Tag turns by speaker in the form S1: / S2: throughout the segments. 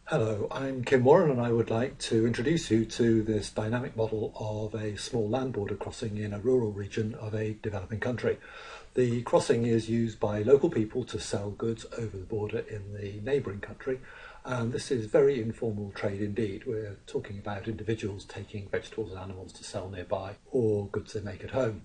S1: Hello, I'm Kim Warren and I would like to introduce you to this dynamic model of a small land border crossing in a rural region of a developing country. The crossing is used by local people to sell goods over the border in the neighbouring country, and this is very informal trade indeed. We're talking about individuals taking vegetables and animals to sell nearby or goods they make at home.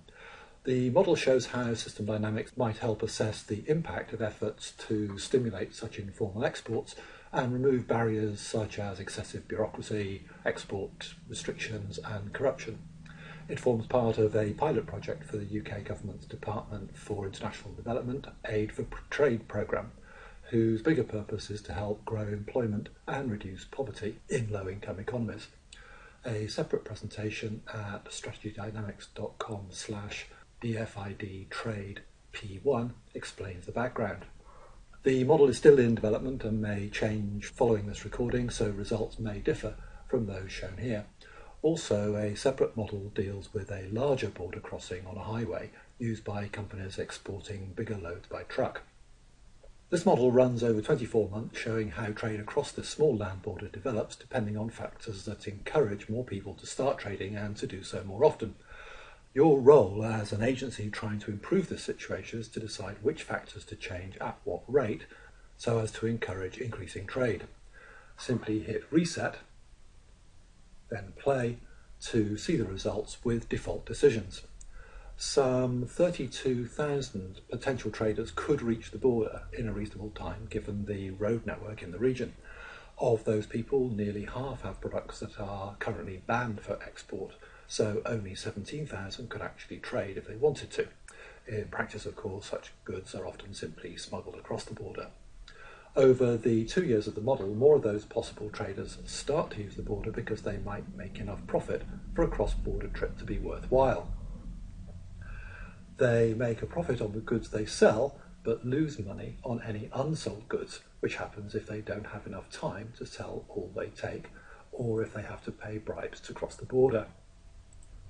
S1: The model shows how system dynamics might help assess the impact of efforts to stimulate such informal exports and remove barriers such as excessive bureaucracy, export restrictions and corruption. It forms part of a pilot project for the UK government's Department for International Development Aid for Trade programme, whose bigger purpose is to help grow employment and reduce poverty in low-income economies. A separate presentation at strategydynamics.com/DFID Trade P1 explains the background. The model is still in development and may change following this recording, so results may differ from those shown here. Also, a separate model deals with a larger border crossing on a highway used by companies exporting bigger loads by truck. This model runs over 24 months, showing how trade across this small land border develops depending on factors that encourage more people to start trading and to do so more often. Your role as an agency trying to improve this situation is to decide which factors to change at what rate so as to encourage increasing trade. Simply hit reset, then play to see the results with default decisions. Some 32,000 potential traders could reach the border in a reasonable time given the road network in the region. Of those people, nearly half have products that are currently banned for export, so only 17,000 could actually trade if they wanted to. In practice, of course, such goods are often simply smuggled across the border. Over the 2 years of the model, more of those possible traders start to use the border because they might make enough profit for a cross-border trip to be worthwhile. They make a profit on the goods they sell, but lose money on any unsold goods, which happens if they don't have enough time to sell all they take, or if they have to pay bribes to cross the border.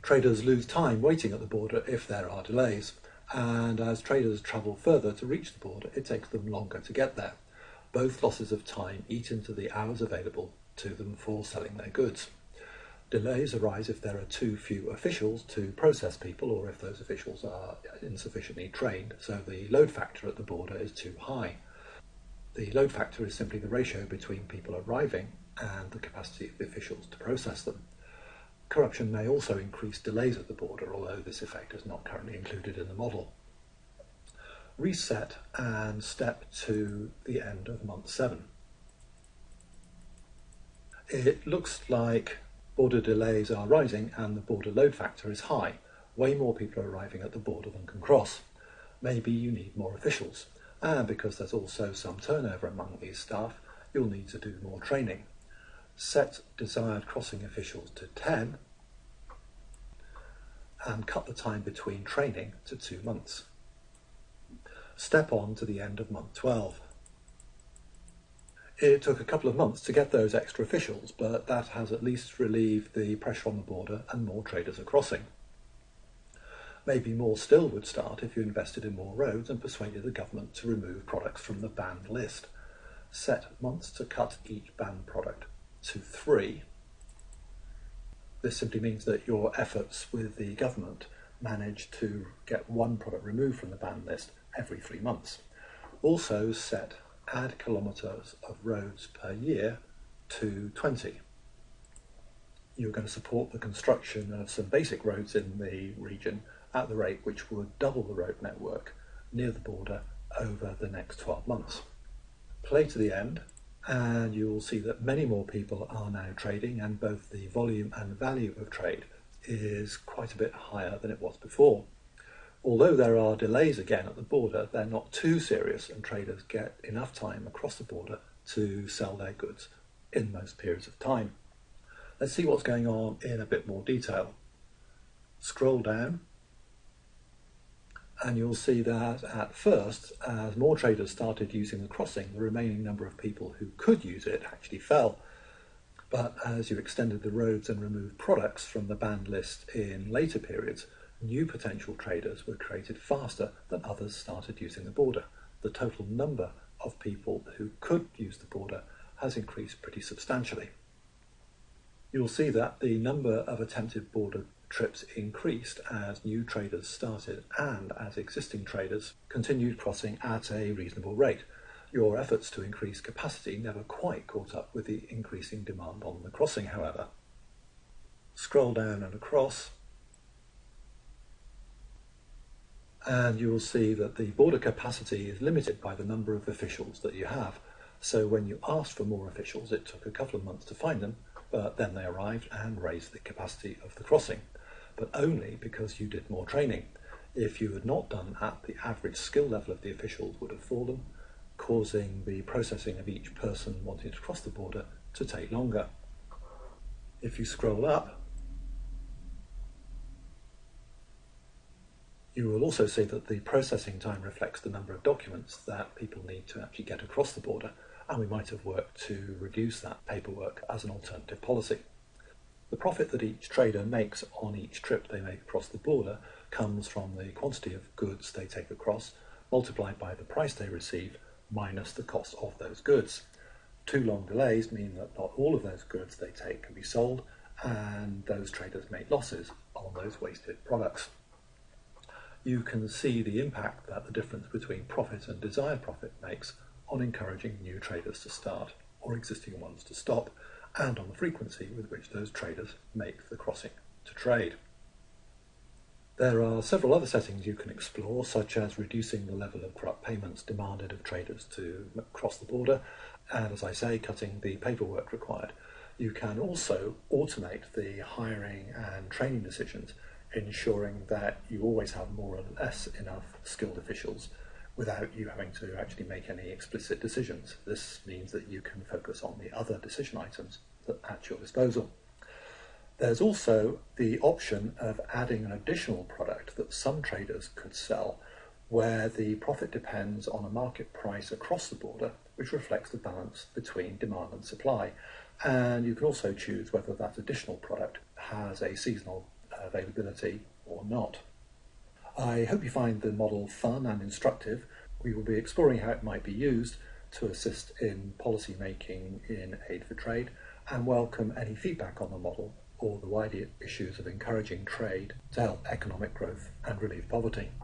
S1: Traders lose time waiting at the border if there are delays, and as traders travel further to reach the border, it takes them longer to get there. Both losses of time eat into the hours available to them for selling their goods. Delays arise if there are too few officials to process people or if those officials are insufficiently trained, so the load factor at the border is too high. The load factor is simply the ratio between people arriving and the capacity of the officials to process them. Corruption may also increase delays at the border, although this effect is not currently included in the model. Reset and step to the end of month 7. It looks like border delays are rising and the border load factor is high. Way more people are arriving at the border than can cross. Maybe you need more officials, and because there's also some turnover among these staff, you'll need to do more training. Set desired crossing officials to 10 and cut the time between training to 2 months. Step on to the end of month 12. It took a couple of months to get those extra officials, but that has at least relieved the pressure on the border and more traders are crossing. Maybe more still would start if you invested in more roads and persuaded the government to remove products from the banned list. Set months to cut each banned product to 3. This simply means that your efforts with the government manage to get one product removed from the banned list every 3 months. Also set add kilometres of roads per year to 20. You're going to support the construction of some basic roads in the region at the rate which would double the road network near the border over the next 12 months. Play to the end and you'll see that many more people are now trading, and both the volume and value of trade is quite a bit higher than it was before. Although there are delays again at the border, they're not too serious and traders get enough time across the border to sell their goods in most periods of time. Let's see what's going on in a bit more detail. Scroll down and you'll see that at first, as more traders started using the crossing, the remaining number of people who could use it actually fell. But as you extended the roads and removed products from the banned list in later periods, new potential traders were created faster than others started using the border. The total number of people who could use the border has increased pretty substantially. You'll see that the number of attempted border trips increased as new traders started and as existing traders continued crossing at a reasonable rate. Your efforts to increase capacity never quite caught up with the increasing demand on the crossing, however. Scroll down and across, and you will see that the border capacity is limited by the number of officials that you have. So when you asked for more officials, it took a couple of months to find them, but then they arrived and raised the capacity of the crossing, but only because you did more training. If you had not done that, the average skill level of the officials would have fallen, causing the processing of each person wanting to cross the border to take longer. If you scroll up, you will also see that the processing time reflects the number of documents that people need to actually get across the border, and we might have worked to reduce that paperwork as an alternative policy. The profit that each trader makes on each trip they make across the border comes from the quantity of goods they take across, multiplied by the price they receive, minus the cost of those goods. Too long delays mean that not all of those goods they take can be sold, and those traders make losses on those wasted products. You can see the impact that the difference between profit and desired profit makes on encouraging new traders to start or existing ones to stop, and on the frequency with which those traders make the crossing to trade. There are several other settings you can explore, such as reducing the level of corrupt payments demanded of traders to cross the border, and as I say, cutting the paperwork required. You can also automate the hiring and training decisions, ensuring that you always have more or less enough skilled officials without you having to actually make any explicit decisions. This means that you can focus on the other decision items at your disposal. There's also the option of adding an additional product that some traders could sell, where the profit depends on a market price across the border, which reflects the balance between demand and supply. And you can also choose whether that additional product has a seasonal availability or not. I hope you find the model fun and instructive. We will be exploring how it might be used to assist in policy making in Aid for Trade, and welcome any feedback on the model or the wider issues of encouraging trade to help economic growth and relieve poverty.